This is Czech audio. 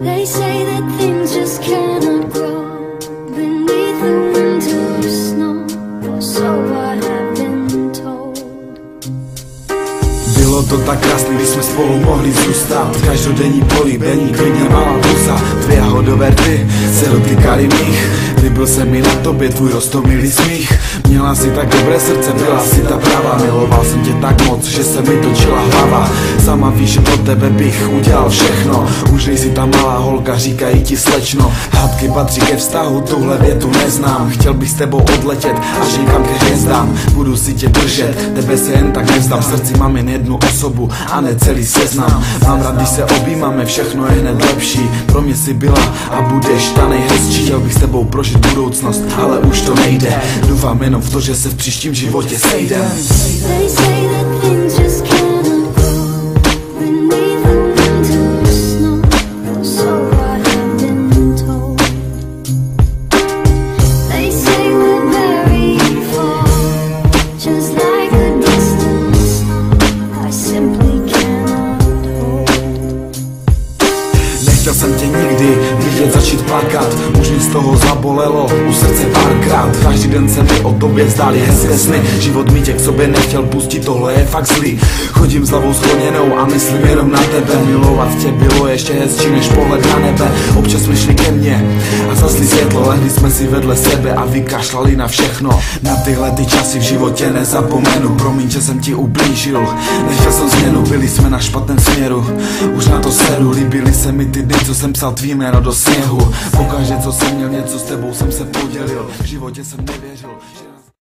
They say that things just cannot grow beneath the winter snow, or so I have been told. Bylo to tak krásný, když jsme spolu mohli zůstat. Každodenní políbení, klidně malá bluza. Tvé jahodové rty se dotýkaly mých. Líbil se mi na tobě tvůj roztomilý smích. Měla si tak dobré srdce, byla si ta pravá. Miloval jsem tě tak moc, že se mi točila hlava. Sama víš, že pro tebe bych udělal všechno. Už nejsi ta malá holka, říkají ti slečno. Hádky patří ke vztahu, tuhle větu neznám. Chtěl bych s tebou odletět až někam ke hvězdám. Budu si tě držet, tebe se jen tak nevzdám. V srdci mám jen jednu osobu a ne celý seznam. Mám rád, když se objímáme, všechno je hned lepší. Pro mě si byla a budeš ta nejhezčí. Chtěl bych s tebou prožít budoucnost, ale už to nejde. Doufám jenom v to, že se v příštím životě sejdem. They say that things just cannot grow beneath the winter snow, or so I have been told. They say we're very far, just like a distant star I simply cannot hold. Nechtěl jsem tě nikdy vidět začít plakat. Už mi z toho zabolelo u srdce párkrát. Každý den se mi o tobě zdály hezké sny. Život mi tě k sobě nechtěl pustit, tohle je fakt zlý. Chodím s hlavou skloněnou a myslím jenom na tebe. Milovat tě bylo ještě hezčí než pohled na nebe. Občas jsme šli ke mně a zasli světlo. Lehli jsme si vedle sebe a vykašlali na všechno. Na tyhle ty časy v životě nezapomenu. Promiň, že jsem ti ublížil, nechtěl jsem změnu. Byli jsme na špatném směru, už na to sedu. Líbily se mi ty dny, co jsem psal tvý jméno do sněhu. Pokaždé, co jsem měl něco s tebou, jsem se podělil. V životě jsem nevěřil, že...